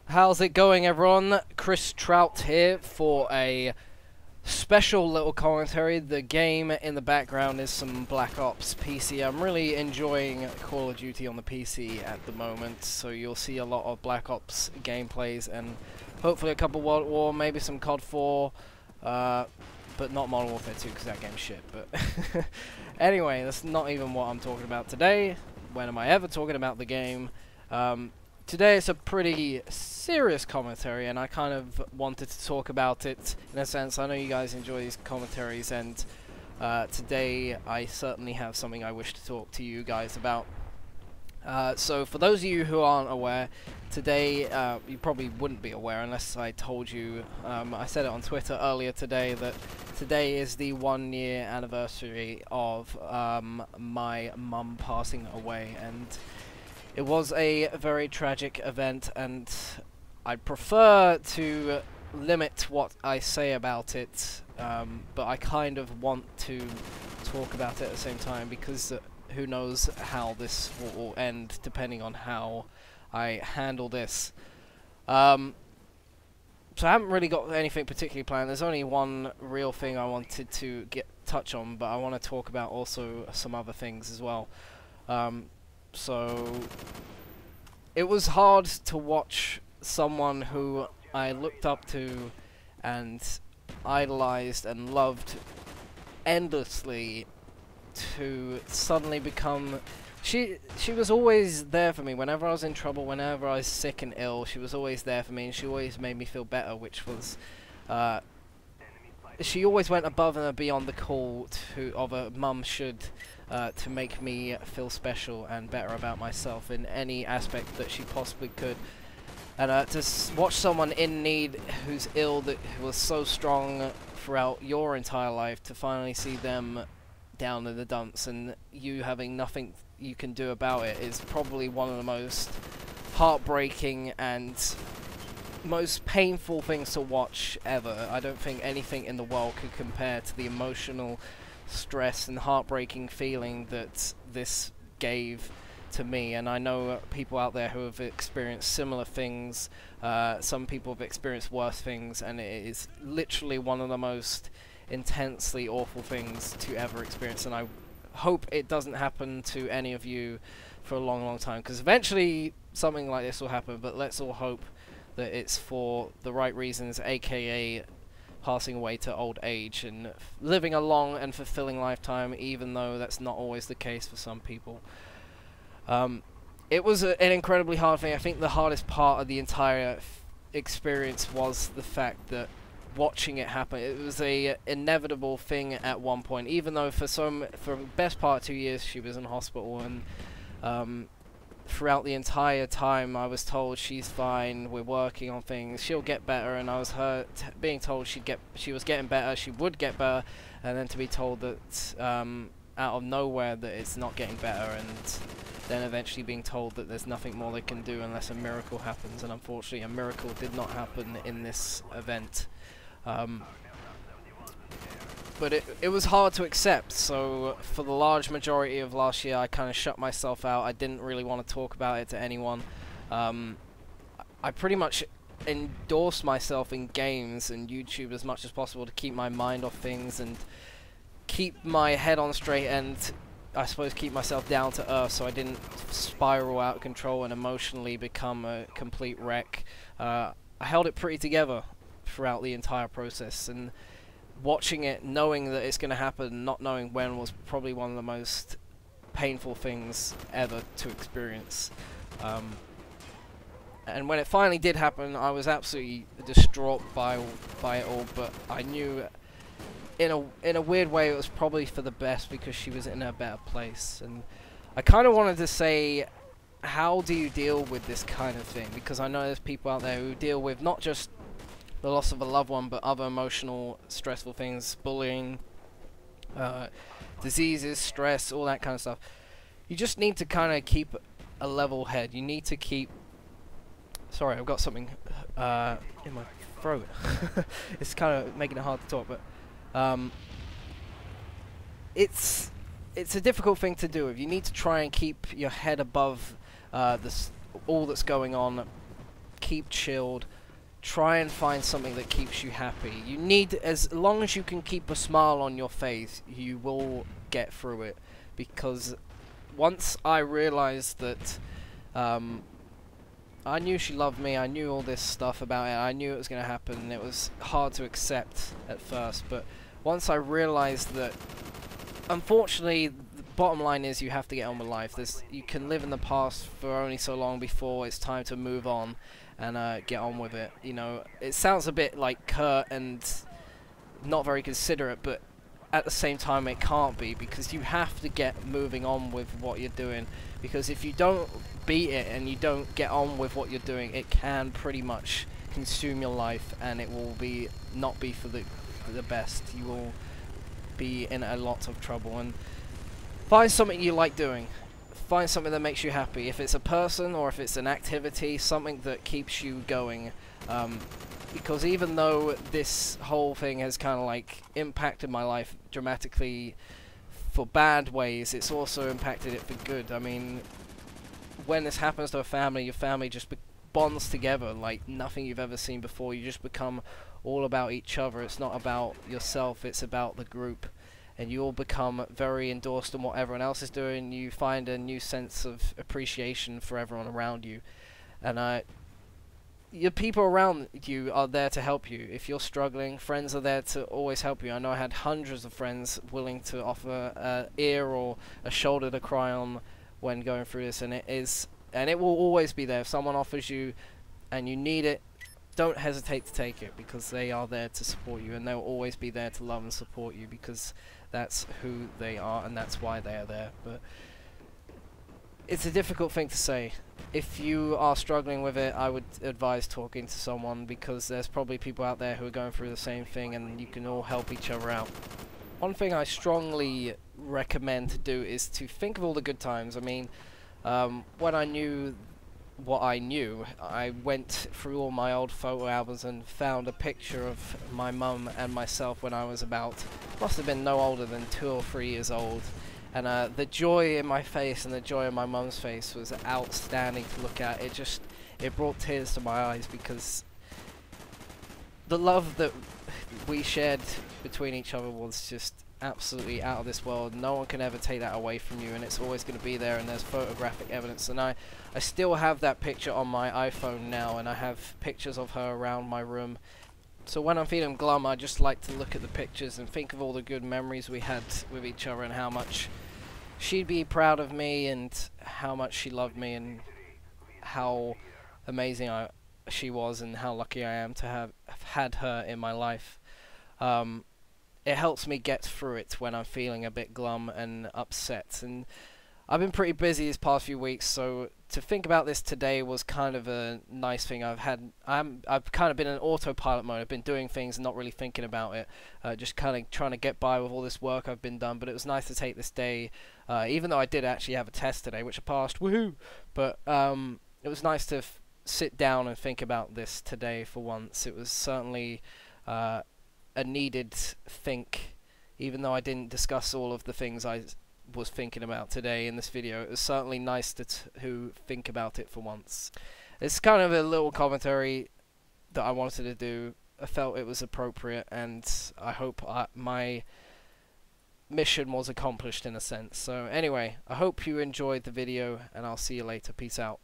How's it going, everyone? Chris Trout here for a special little commentary. The game in the background is some Black Ops PC. I'm really enjoying Call of Duty on the PC at the moment, so you'll see a lot of Black Ops gameplays and hopefully a couple World War, maybe some COD 4, but not Modern Warfare 2 because that game's shit. But anyway, that's not even what I'm talking about today. When am I ever talking about the game? Today it's a pretty serious commentary, and I kind of wanted to talk about it in a sense. I know you guys enjoy these commentaries, and today I certainly have something I wish to talk to you guys about. So for those of you who aren't aware, today, you probably wouldn't be aware unless I told you, I said it on Twitter earlier today, that today is the 1-year anniversary of my mum passing away, and it was a very tragic event, and I'd prefer to limit what I say about it, but I kind of want to talk about it at the same time, because who knows how this will end depending on how I handle this. So I haven't really got anything particularly planned. There's only one real thing I wanted to touch on, but I want to talk about also some other things as well. So it was hard to watch someone who I looked up to and idolized and loved endlessly to suddenly become... She was always there for me whenever I was in trouble, whenever I was sick and ill. She was always there for me, and she always made me feel better, which was she always went above and beyond the call of a mum should, to make me feel special and better about myself in any aspect that she possibly could. And to watch someone in need who's ill, who was so strong throughout your entire life, to finally see them down in the dumps and you having nothing you can do about it, is probably one of the most heartbreaking and most painful things to watch ever. I don't think anything in the world could compare to the emotional stress and heartbreaking feeling that this gave to me. And I know people out there who have experienced similar things. Some people have experienced worse things, and it is literally one of the most intensely awful things to ever experience, and I hope it doesn't happen to any of you for a long time, because eventually something like this will happen, but let's all hope that it's for the right reasons, aka passing away to old age and living a long and fulfilling lifetime, even though that's not always the case for some people. It was an incredibly hard thing. I think the hardest part of the entire experience was the fact that watching it happen, it was a inevitable thing at one point, even though for the best part of 2 years she was in hospital, and throughout the entire time I was told she's fine, we're working on things, she'll get better, and I was being told she was getting better, she would get better, and then to be told that out of nowhere that it's not getting better, and then eventually being told that there's nothing more they can do unless a miracle happens. And unfortunately a miracle did not happen in this event. But it was hard to accept, so for the large majority of last year I kind of shut myself out. I didn't really want to talk about it to anyone. I pretty much endorsed myself in games and YouTube as much as possible to keep my mind off things and keep my head on straight, and I suppose keep myself down to earth so I didn't spiral out of control and emotionally become a complete wreck. I held it pretty together throughout the entire process, and watching it, knowing that it's going to happen, not knowing when, was probably one of the most painful things ever to experience. And when it finally did happen, I was absolutely distraught by it all, but I knew in a weird way it was probably for the best, because she was in a better place. And I kind of wanted to say, how do you deal with this kind of thing? Because I know there's people out there who deal with not just the loss of a loved one, but other emotional, stressful things, bullying, diseases, stress, all that kind of stuff. You just need to kind of keep a level head. You need to keep... Sorry, I've got something in my throat. It's kind of making it hard to talk, but it's a difficult thing to do. You need to try and keep your head above all that's going on, keep chilled. Try and find something that keeps you happy. You need, as long as you can keep a smile on your face, you will get through it. Because once I realized that, I knew she loved me, I knew all this stuff about it, I knew it was going to happen, and it was hard to accept at first, but once I realized that, unfortunately, the bottom line is you have to get on with life. You can live in the past for only so long before it's time to move on and get on with it. You know, it sounds a bit like curt and not very considerate, but at the same time it can't be, because you have to get moving on with what you're doing, because if you don't beat it and you don't get on with what you're doing, it can pretty much consume your life, and it will not be for the best. You will be in a lot of trouble. And find something you like doing. Find something that makes you happy. If it's a person or if it's an activity, something that keeps you going. Because even though this whole thing has kind of like impacted my life dramatically for bad ways, it's also impacted it for good. I mean, when this happens to a family, your family just bonds together like nothing you've ever seen before. You just become all about each other. It's not about yourself, it's about the group. And you all become very endorsed in what everyone else is doing. You find a new sense of appreciation for everyone around you. And your people around you are there to help you. If you're struggling, friends are there to always help you. I know I had hundreds of friends willing to offer an ear or a shoulder to cry on when going through this, and it will always be there. If someone offers you and you need it, don't hesitate to take it, because they are there to support you, and they'll always be there to love and support you, because that's who they are and that's why they are there. But it's a difficult thing to say. If you are struggling with it, I would advise talking to someone, because there's probably people out there who are going through the same thing, and you can all help each other out. One thing I strongly recommend to do is to think of all the good times. I mean, when I knew what I knew, I went through all my old photo albums and found a picture of my mum and myself when I was must have been no older than 2 or 3 years old. And the joy in my face and the joy in my mum's face was outstanding to look at. It brought tears to my eyes, because the love that we shared between each other was just absolutely out of this world. No one can ever take that away from you, and it's always going to be there, and there's photographic evidence. And I still have that picture on my iPhone now, and I have pictures of her around my room. So when I'm feeling glum, I just like to look at the pictures and think of all the good memories we had with each other, and how much she'd be proud of me, and how much she loved me, and how amazing she was, and how lucky I am to have had her in my life. It helps me get through it when I'm feeling a bit glum and upset. And I've been pretty busy these past few weeks, so to think about this today was kind of a nice thing. I've kind of been in autopilot mode. I've been doing things and not really thinking about it, just kind of trying to get by with all this work I've been done. But it was nice to take this day, even though I did actually have a test today, which I passed, woohoo! But it was nice to sit down and think about this today for once. It was certainly a needed think, even though I didn't discuss all of the things I was thinking about today in this video. It was certainly nice to think about it for once. It's kind of a little commentary that I wanted to do. I felt it was appropriate, and I hope my mission was accomplished in a sense. So anyway, I hope you enjoyed the video, and I'll see you later. Peace out.